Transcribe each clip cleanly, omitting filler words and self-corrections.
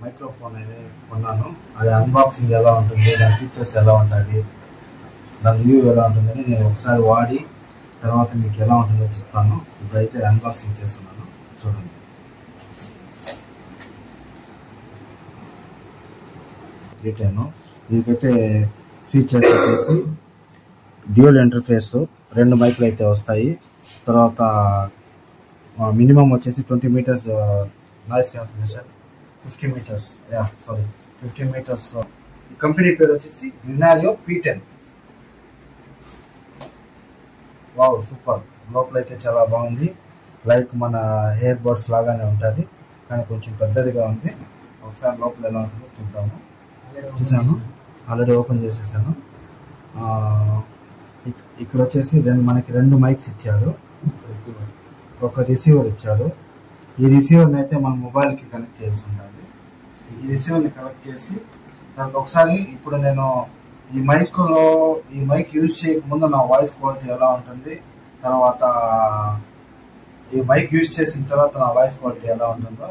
Microphone అనేది కొన్నాను. అది అన్బాక్సింగ్ ఎలా ఉంటుంది, దాని ఫీచర్స్ ఎలా ఉంటుంది, దాని వ్యూ ఎలా ఉంటుందని నేను ఒకసారి వాడి తర్వాత మీకు ఎలా ఉంటుందో చెప్తాను. ఇప్పుడైతే అన్బాక్సింగ్ చేస్తున్నాను, చూడండి. రిటర్న్ దీనికైతే ఫీచర్స్ వచ్చేసి డ్యూయల్ ఇంటర్ఫేస్, 2 మైకులు అయితే వస్తాయి. తర్వాత మినిమం వచ్చేసి 20 meters noise cancellation, 50 meters 50 meters. Company పేరు వచ్చేసి గ్రినారియో P10. Wow, super. లోపలైతే చాలా బాగుంది. లైక్ మన ఇయర్ బడ్స్ లాగానే ఉంటుంది, కానీ కొంచెం పెద్దదిగా ఉంది. ఒకసారి లోపల ఎలా ఉంటుందో చూద్దాము. చూసాను, ఆల్రెడీ ఓపెన్ చేసేసాను. ఇక్కడ వచ్చేసి మనకి 2 మైక్స్ ఇచ్చాడు, ఒక రిసీవర్ ఇచ్చాడు. ఈ రిసీవర్ని అయితే మన మొబైల్కి కనెక్ట్ చేయాల్సి ఉంటుంది. ఈ రిసీవర్ని కనెక్ట్ చేసి దానికి ఒకసారి ఇప్పుడు నేను ఈ మైక్ యూజ్ చేయకముందు నా వాయిస్ క్వాలిటీ ఎలా ఉంటుంది, తర్వాత ఈ మైక్ యూజ్ చేసిన తర్వాత నా వాయిస్ క్వాలిటీ ఎలా ఉంటుందో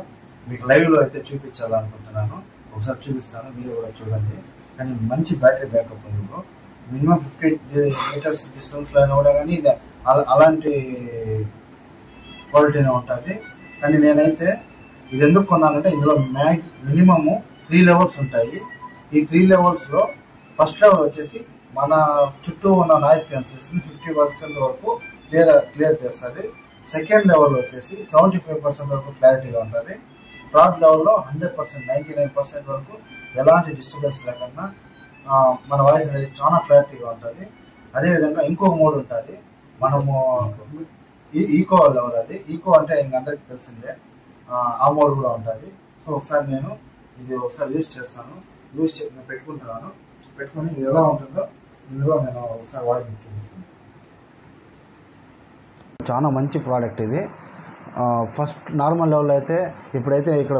మీకు లైవ్లో అయితే చూపించాలనుకుంటున్నాను. ఒకసారి చూపిస్తాను, మీరు కూడా చూడండి. కానీ మంచి బ్యాటరీ బ్యాకప్ ఉంది బ్రో. మినిమం 50 మీటర్స్ డిస్టెన్స్లో అయినా కూడా కానీ ఇది అలాంటి క్వాలిటీనే ఉంటుంది. కానీ నేనైతే ఇది ఎందుకు కొన్నానంటే ఇందులో మినిమము 3 లెవెల్స్ ఉంటాయి. ఈ 3 లెవెల్స్లో ఫస్ట్ లెవెల్ వచ్చేసి మన చుట్టూ ఉన్న నాయిస్ క్యాన్సిలేషన్ 50% వరకు క్లియర్ చేస్తుంది. సెకండ్ లెవెల్ వచ్చేసి 75% వరకు క్లారిటీగా ఉంటుంది. థర్డ్ లెవెల్లో 100%, 99% వరకు ఎలాంటి డిస్టర్బెన్స్ లేకుండా మన వాయిస్ అనేది చాలా క్లారిటీగా ఉంటుంది. అదేవిధంగా ఇంకో మోడ్ ఉంటుంది, మనము ఈకో లెవెల్. అది ఈకో అంటే అందరికీ తెలిసిందే, ఆ మోడ్ కూడా ఉంటుంది. సో ఒకసారి నేను ఇది యూజ్ చేస్తాను, పెట్టుకుంటున్నాను. పెట్టుకుని ఇది ఎలా ఉంటుందో ఇందులో నేను ఒకసారి వాడి చూపిస్తాను. చాలా మంచి ప్రోడక్ట్ ఇది. ఫస్ట్ నార్మల్ లెవెల్ అయితే ఇప్పుడైతే ఇక్కడ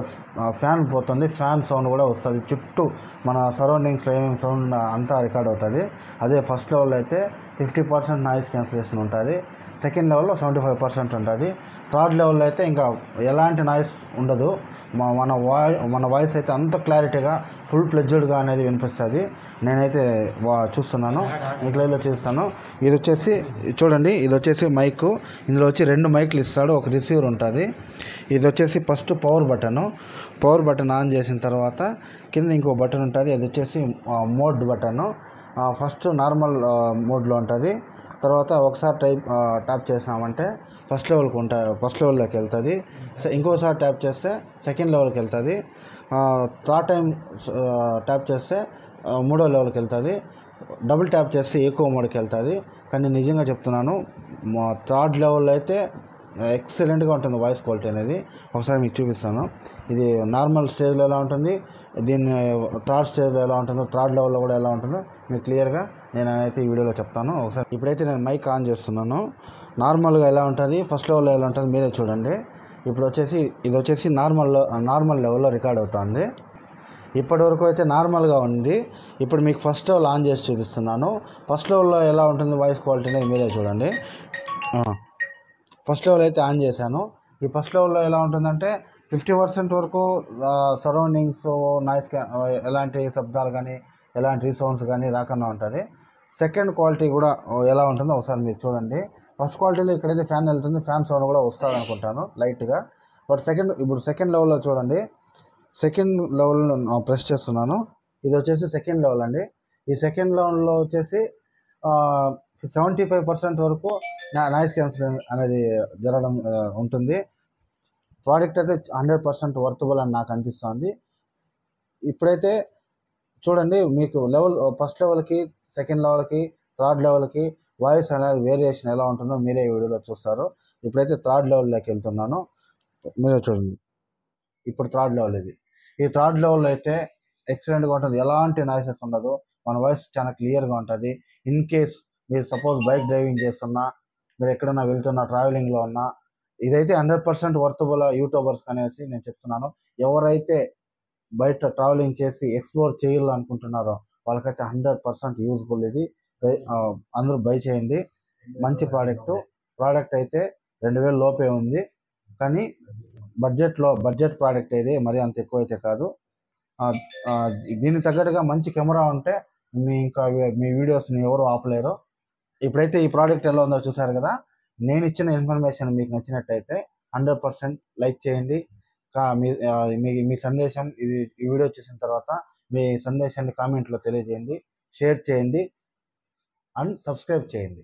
ఫ్యాన్ పోతుంది, ఫ్యాన్ సౌండ్ కూడా వస్తుంది. చుట్టూ మన సరౌండింగ్స్లో ఏమేమి సౌండ్ అంతా రికార్డ్ అవుతుంది. అదే ఫస్ట్ లెవెల్ అయితే 50% నాయిస్ క్యాన్సిలేషన్ ఉంటుంది. సెకండ్ లెవెల్లో 75% ఉంటుంది. థర్డ్ లెవెల్లో అయితే ఇంకా ఎలాంటి నాయిస్ ఉండదు. మన వాయిస్ అయితే అంత క్లారిటీగా ఫుల్ ప్లెడ్జ్డ్గా అనేది వినిపిస్తుంది. నేనైతే చూస్తున్నాను, మీకు లైవ్లో చూస్తాను. ఇది వచ్చేసి చూడండి, ఇది వచ్చేసి మైక్. ఇందులో వచ్చి 2 మైకులు ఇస్తాడు, ఒక రిసీవర్ ఉంటుంది. ఇది వచ్చేసి ఫస్ట్ పవర్ బటన్ ఆన్ చేసిన తర్వాత కింద ఇంకో బటన్ ఉంటుంది, అది వచ్చేసి మోడ్ బటన్. ఫస్ట్ నార్మల్ మోడ్లో ఉంటుంది. తర్వాత ఒకసారి ట్యాప్ చేసినామంటే ఫస్ట్ లెవెల్లోకి వెళ్తుంది. ఇంకోసారి ట్యాప్ చేస్తే సెకండ్ లెవెల్కి వెళ్తుంది. థర్డ్ టైం ట్యాప్ చేస్తే 3వ లెవెల్కి వెళ్తుంది. డబుల్ ట్యాప్ చేస్తే ఎక్కువ మోడ్కి వెళ్తుంది. కానీ నిజంగా చెప్తున్నాను, థర్డ్ లెవెల్లో అయితే ఎక్సలెంట్గా ఉంటుంది వాయిస్ క్వాలిటీ అనేది. ఒకసారి మీకు చూపిస్తాను. ఇది నార్మల్ స్టేజ్లో ఎలా ఉంటుంది, దీన్ని థర్డ్ స్టేజ్లో ఎలా ఉంటుందో, థర్డ్ లెవెల్లో కూడా ఎలా ఉంటుందో మీకు క్లియర్గా నేనైతే ఈ వీడియోలో చెప్తాను. ఒకసారి ఇప్పుడైతే నేను మైక్ ఆన్ చేస్తున్నాను. నార్మల్గా ఎలా ఉంటుంది, ఫస్ట్ లెవెల్లో ఎలా ఉంటుంది మీరే చూడండి. ఇప్పుడు ఇది వచ్చేసి నార్మల్ లెవెల్లో రికార్డ్ అవుతుంది. ఇప్పటివరకు అయితే నార్మల్గా ఉంది. ఇప్పుడు మీకు ఫస్ట్ లెవెల్ ఆన్ చేసి చూపిస్తున్నాను. ఫస్ట్ లెవెల్లో ఎలా ఉంటుంది వాయిస్ క్వాలిటీ అనేది మీరే చూడండి. ఫస్ట్ లెవెల్ అయితే ఆన్ చేశాను. ఈ ఫస్ట్ లెవెల్లో ఎలా ఉంటుందంటే 50% వరకు సరౌండింగ్స్ నాయిస్ ఎలాంటి శబ్దాలు కానీ ఎలాంటి రీసౌండ్స్ కానీ రాకుండా ఉంటుంది. సెకండ్ క్వాలిటీ కూడా ఎలా ఉంటుందో ఒకసారి మీరు చూడండి. ఫస్ట్ క్వాలిటీలో ఇక్కడైతే ఫ్యాన్ వెళ్తుంది, ఫ్యాన్ సౌండ్ కూడా వస్తుంది అనుకుంటాను లైట్గా. బట్ ఇప్పుడు సెకండ్ లెవెల్లో చూడండి. సెకండ్ లెవెల్ ప్రెస్ చేస్తున్నాను. ఇది వచ్చేసి సెకండ్ లెవెల్ అండి. ఈ సెకండ్ లెవెల్లో వచ్చేసి 75% వరకు నాయిస్ క్యాన్సిలేషన్ అనేది జరగడం ఉంటుంది. ప్రోడక్ట్ అయితే 100% వర్తబుల్ అని నాకు అనిపిస్తుంది. ఇప్పుడైతే చూడండి, మీకు ఫస్ట్ లెవెల్కి, సెకండ్ లెవెల్కి, థర్డ్ లెవెల్కి వాయిస్ అనేది వేరియేషన్ ఎలా ఉంటుందో మీరే ఈ వీడియోలో చూస్తారు. ఇప్పుడైతే థర్డ్ లెవెల్లోకి వెళ్తున్నాను, మీరే చూడండి. ఇప్పుడు థర్డ్ లెవెల్ ఇది. ఈ థర్డ్ లెవెల్లో అయితే ఎక్సలెంట్గా ఉంటుంది, ఎలాంటి నాయిసెస్ ఉండదు. మన వాయిస్ చాలా క్లియర్గా ఉంటుంది. ఇన్ కేస్ మీరు సపోజ్ బైక్ డ్రైవింగ్ చేస్తున్నా, మీరు ఎక్కడైనా వెళ్తున్నా, ట్రావెలింగ్లో ఉన్నా, ఇదైతే 100% వర్తబుల్ యూట్యూబర్స్ అనేసి నేను చెప్తున్నాను. ఎవరైతే బయట ట్రావెలింగ్ చేసి ఎక్స్ప్లోర్ చేయాలనుకుంటున్నారో వాళ్ళకైతే 100% యూజ్ఫుల్. ఇది అందరూ బై చేయండి. మంచి ప్రోడక్ట్ అయితే 2000 లోపే ఉంది. కానీ బడ్జెట్ ప్రోడక్ట్ ఇది, మరీ అంత ఎక్కువ అయితే కాదు. ఆ, ఆ, దీనికి తగ్గట్టుగా మంచి కెమెరా ఉంటే మీ వీడియోస్ని ఎవరు ఆపలేరు. ఇప్పుడైతే ఈ ప్రోడక్ట్ ఎలా ఉందో చూసారు కదా. నేను ఇచ్చిన ఇన్ఫర్మేషన్ మీకు నచ్చినట్టయితే 100% లైక్ చేయండి. మీ సందేశం ఈ వీడియో చూసిన తర్వాత మీ సందేశాన్ని కామెంట్లో తెలియజేయండి, షేర్ చేయండి అండ్ సబ్స్క్రైబ్ చేయండి.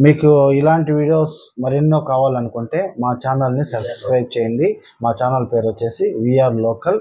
మీకు ఇలాంటి వీడియోస్ మరెన్నో కావాలనుకుంటే మా ఛానల్ని సబ్స్క్రైబ్ చేయండి. మా ఛానల్ పేరు వచ్చేసి విఆర్ లోకల్.